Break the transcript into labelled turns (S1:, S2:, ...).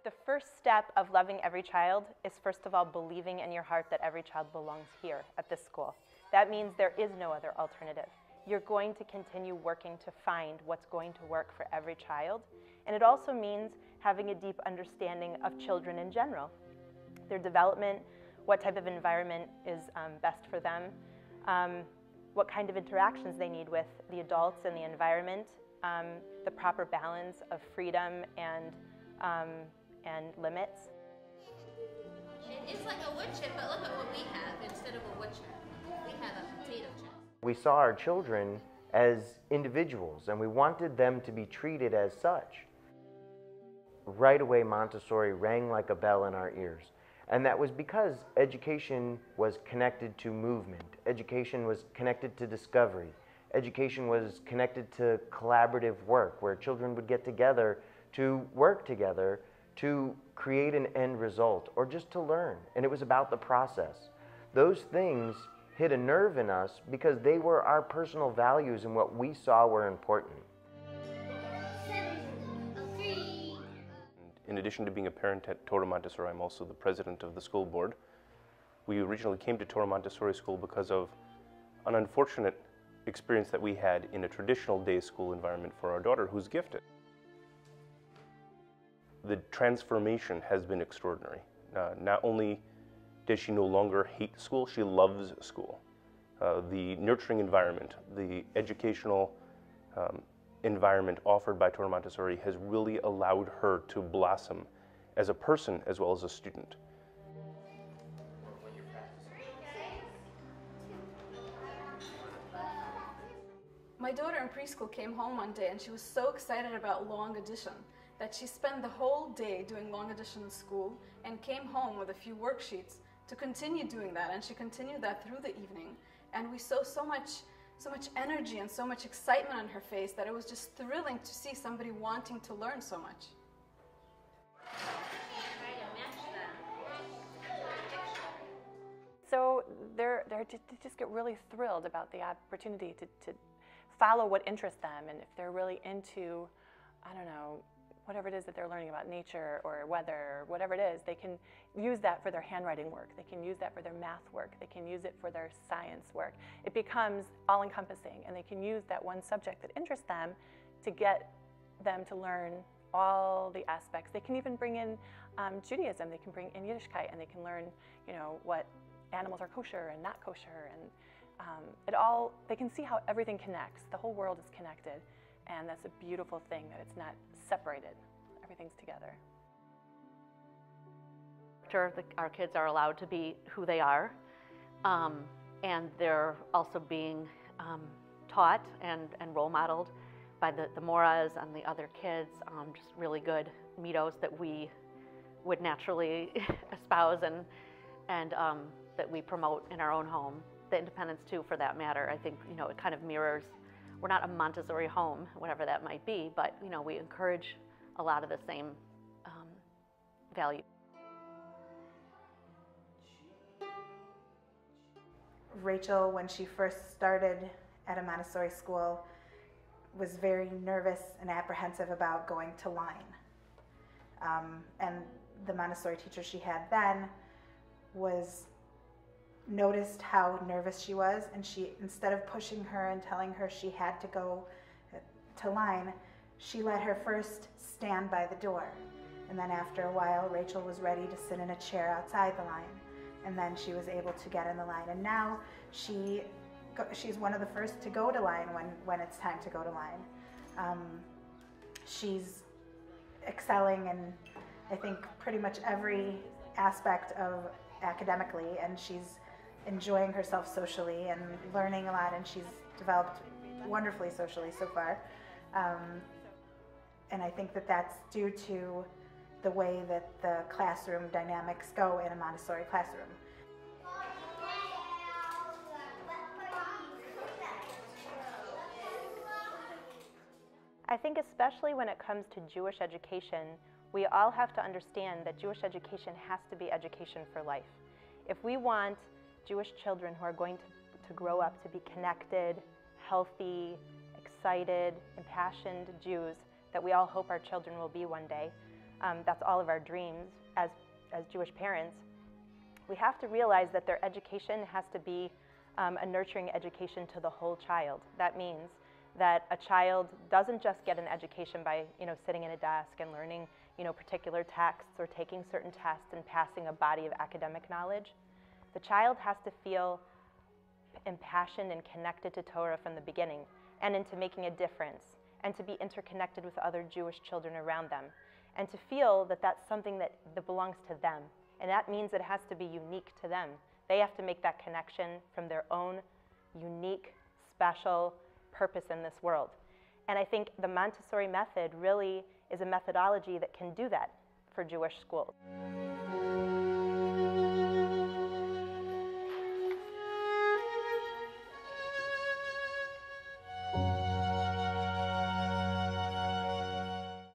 S1: The first step of loving every child is, first of all, believing in your heart that every child belongs here at this school. That means there is no other alternative. You're going to continue working to find what's going to work for every child. And it also means having a deep understanding of children in general, their development, what type of environment is best for them, what kind of interactions they need with the adults and the environment, the proper balance of freedom and limits.
S2: It's like a wood chip, but look at what we have instead of a wood chip. We have a potato chip.
S3: We saw our children as individuals, and we wanted them to be treated as such. Right away, Montessori rang like a bell in our ears. And that was because education was connected to movement. Education was connected to discovery. Education was connected to collaborative work, where children would get together to work together to create an end result, or just to learn. And it was about the process. Those things hit a nerve in us because they were our personal values and what we saw were important.
S4: In addition to being a parent at Toro Montessori, I'm also the president of the school board. We originally came to Toro Montessori School because of an unfortunate experience that we had in a traditional day school environment for our daughter, who's gifted. The transformation has been extraordinary. Not only does she no longer hate school, she loves school. The nurturing environment, the educational environment offered by Toro Montessori has really allowed her to blossom as a person as well as a student.
S5: My daughter in preschool came home one day and she was so excited about long addition that she spent the whole day doing long addition in school and came home with a few worksheets to continue doing that, and she continued that through the evening. And we saw so much energy and so much excitement on her face that it was just thrilling to see somebody wanting to learn so much.
S1: So they just get really thrilled about the opportunity to follow what interests them, and if they're really into, I don't know, whatever it is that they're learning about nature or weather or whatever it is, they can use that for their handwriting work, they can use that for their math work, they can use it for their science work. It becomes all-encompassing, and they can use that one subject that interests them to get them to learn all the aspects. They can even bring in Judaism, they can bring in Yiddishkeit, and they can learn, you know, what animals are kosher and not kosher, and they can see how everything connects. The whole world is connected. And that's a beautiful thing, that it's not separated. Everything's together.
S6: Our kids are allowed to be who they are, and they're also being taught and role modeled by the Moras and the other kids, just really good mitos that we would naturally espouse and that we promote in our own home. The independence too, for that matter. I think, you know, it kind of mirrors. We're not a Montessori home, whatever that might be, but, you know, we encourage a lot of the same values.
S7: Rachel, when she first started at a Montessori school, was very nervous and apprehensive about going to line. And the Montessori teacher she had then noticed how nervous she was, and she, instead of pushing her and telling her she had to go to line, she let her first stand by the door. And then after a while, Rachel was ready to sit in a chair outside the line, and then she was able to get in the line. And now she's one of the first to go to line when it's time to go to line. She's excelling in, I think, pretty much every aspect of academically, and she's enjoying herself socially and learning a lot, and she's developed wonderfully socially so far. And I think that that's due to the way that the classroom dynamics go in a Montessori classroom.
S1: I think especially when it comes to Jewish education, we all have to understand that Jewish education has to be education for life. If we want Jewish children who are going to grow up to be connected, healthy, excited, impassioned Jews that we all hope our children will be one day,
S8: that's all of our dreams as Jewish parents, we have to realize that their education has to be a nurturing education to the whole child. That means that a child doesn't just get an education by sitting in a desk and learning particular texts or taking certain tests and passing a body of academic knowledge. The child has to feel impassioned and connected to Torah from the beginning and into making a difference, and to be interconnected with other Jewish children around them, and to feel that that's something that belongs to them. And that means it has to be unique to them. They have to make that connection from their own unique, special purpose in this world. And I think the Montessori method really is a methodology that can do that for Jewish schools.